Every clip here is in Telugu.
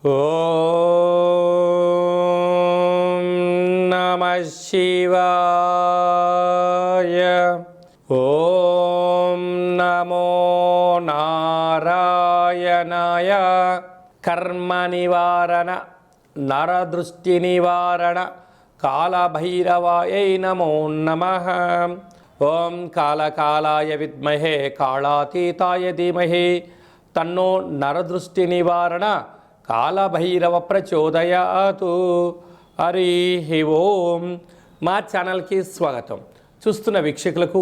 ఓం నమః శివాయ. ఓం నమో నారాయణాయ. కర్మ నివారణ నరదృష్టి నివారణ కాళభైరవాయై నమో నమః. ఓం కాళకాలాయ విద్మహే కాళాతీతాయ ధీమహి తన్నో నరదృష్టి నివారణ కాళభైరవ ప్రచోదయాతు. హరి ఓం. మా ఛానల్కి స్వాగతం. చూస్తున్న వీక్షకులకు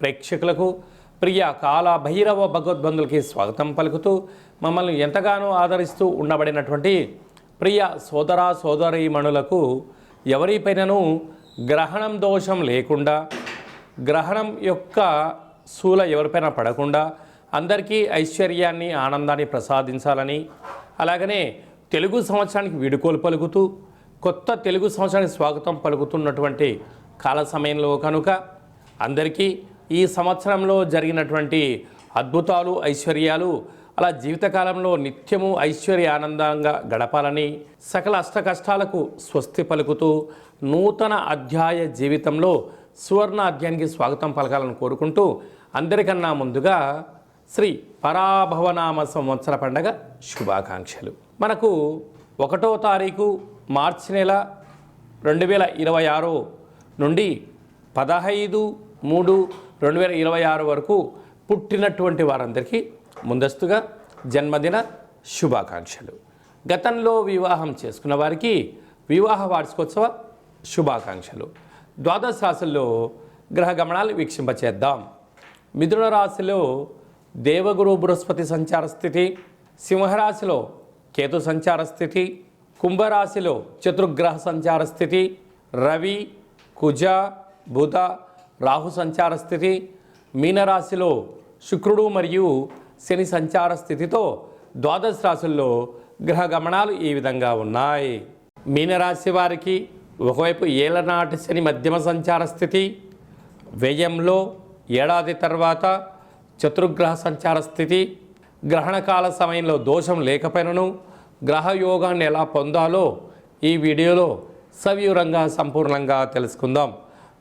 ప్రేక్షకులకు ప్రియ కాళభైరవ భగవద్బంధులకి స్వాగతం పలుకుతూ మమ్మల్ని ఎంతగానో ఆదరిస్తూ ఉండబడినటువంటి ప్రియ సోదర సోదరీమణులకు ఎవరిపైనను గ్రహణం దోషం లేకుండా, గ్రహణం యొక్క శూల ఎవరిపైన పడకుండా అందరికీ ఐశ్వర్యాన్ని ఆనందాన్ని ప్రసాదించాలని, అలాగనే తెలుగు సంవత్సరానికి వీడుకోలు పలుకుతూ కొత్త తెలుగు సంవత్సరానికి స్వాగతం పలుకుతున్నటువంటి కాల సమయంలో కనుక అందరికీ ఈ సంవత్సరంలో జరిగినటువంటి అద్భుతాలు ఐశ్వర్యాలు అలా జీవితకాలంలో నిత్యము ఐశ్వర్య ఆనందంగా గడపాలని, సకల అష్ట కష్టాలకు స్వస్తి పలుకుతూ నూతన అధ్యాయ జీవితంలో సువర్ణ అధ్యాయానికి స్వాగతం పలకాలని కోరుకుంటూ అందరికన్నా ముందుగా శ్రీ పరాభవనామ సంవత్సర పండగ శుభాకాంక్షలు. మనకు 1వ తారీఖు మార్చి నెల 2026 నుండి 15/3/2026 వరకు పుట్టినటువంటి వారందరికీ ముందస్తుగా జన్మదిన శుభాకాంక్షలు. గతంలో వివాహం చేసుకున్న వారికి వివాహ వార్షికోత్సవ శుభాకాంక్షలు. ద్వాదశ రాశుల్లో గ్రహ గమనాలు వీక్షింపచేద్దాం. మిథున రాశిలో దేవగురు బృహస్పతి సంచార స్థితి, సింహరాశిలో కేతు సంచార స్థితి, కుంభరాశిలో చతుర్గ్రహ సంచార స్థితి, రవి కుజ బుధ రాహు సంచార స్థితి, మీనరాశిలో శుక్రుడు మరియు శని సంచార స్థితితో ద్వాదశ రాశుల్లో గ్రహ గమనాలు ఈ విధంగా ఉన్నాయి. మీనరాశి వారికి ఒకవైపు ఏలనాటి శని మధ్యమ సంచార స్థితి, వ్యయంలో ఏడాది తర్వాత చతుర్గ్రహ సంచార స్థితి, గ్రహణకాల సమయంలో దోషం లేకపోయినను గ్రహయోగాన్ని ఎలా పొందాలో ఈ వీడియోలో సవివరంగా సంపూర్ణంగా తెలుసుకుందాం.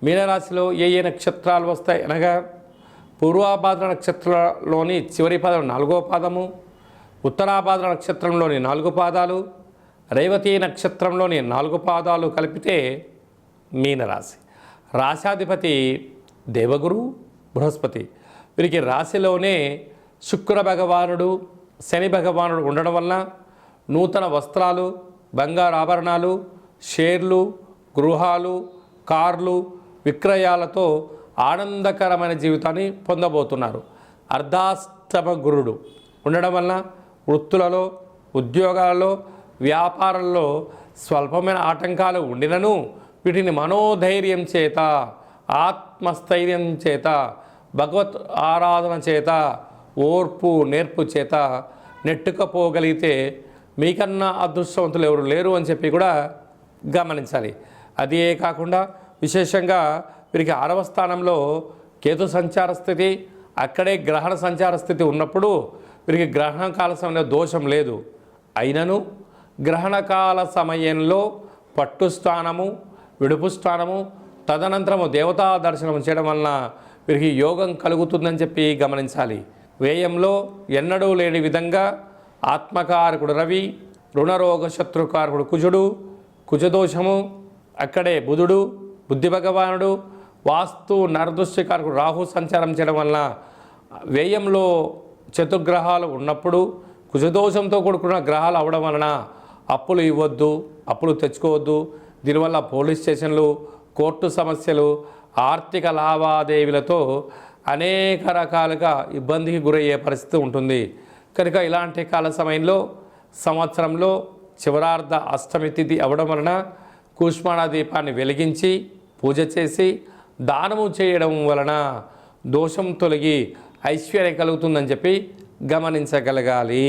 మీనరాశిలో ఏ నక్షత్రాలు వస్తాయి అనగా పూర్వాభాద్ర నక్షత్రంలోని చివరి పాదం 4వ పాదము, ఉత్తరాభాద్ర నక్షత్రంలోని 4 పాదాలు, రేవతి నక్షత్రంలోని 4 పాదాలు కలిపితే మీనరాశి. రాశాధిపతి దేవగురు బృహస్పతి. వీరికి రాశిలోనే శుక్ర భగవానుడు శని భగవానుడు ఉండడం వలన నూతన వస్త్రాలు, బంగారు ఆభరణాలు, షేర్లు, గృహాలు, కార్లు విక్రయాలతో ఆనందకరమైన జీవితాన్ని పొందబోతున్నారు. అర్ధాష్టమ గురుడు ఉండడం వలన వృత్తులలో, ఉద్యోగాలలో, వ్యాపారంలో స్వల్పమైన ఆటంకాలు ఉండినను వీటిని మనోధైర్యం చేత, ఆత్మస్థైర్యం చేత, భగవత్ ఆరాధన చేత, ఓర్పు నేర్పు చేత నెట్టుకపోగలిగితే మీకన్నా అదృష్టవంతులు ఎవరు లేరు అని చెప్పి కూడా గమనించాలి. అదే కాకుండా విశేషంగా వీరికి 6వ స్థానంలో కేతు సంచార స్థితి, అక్కడే గ్రహణ సంచార స్థితి ఉన్నప్పుడు వీరికి గ్రహణకాల సమయంలో దోషం లేదు. అయినను గ్రహణకాల సమయంలో పట్టు స్థానము, విడుపు స్థానము, తదనంతరము దేవతా దర్శనం చేయడం వలన వీరికి యోగం కలుగుతుందని చెప్పి గమనించాలి. వ్యయంలో ఎన్నడూ లేని విధంగా ఆత్మకారకుడు రవి, రుణరోగ శత్రుకారకుడు కుజుడు, కుజదోషము, అక్కడే బుధుడు బుద్ధి భగవానుడు, వాస్తు నరదృష్టికారకుడు రాహు సంచారం చేయడం వలన వ్యయంలో చతుర్గ్రహాలు ఉన్నప్పుడు కుజదోషంతో కూడుకున్న గ్రహాలు అవడం వలన అప్పులు ఇవ్వద్దు, అప్పులు తెచ్చుకోవద్దు. దీనివల్ల పోలీస్ స్టేషన్లు, కోర్టు సమస్యలు, ఆర్థిక లావాదేవీలతో అనేక రకాలుగా ఇబ్బందికి గురయ్యే పరిస్థితి ఉంటుంది. కనుక ఇలాంటి కాల సమయంలో సంవత్సరంలో చివరార్ధ అష్టమి తిథి అవడం వలన కూష్మాణ దీపాన్ని వెలిగించి పూజ చేసి దానము చేయడం వలన దోషం తొలగి ఐశ్వర్యం కలుగుతుందని చెప్పి గమనించగలగాలి.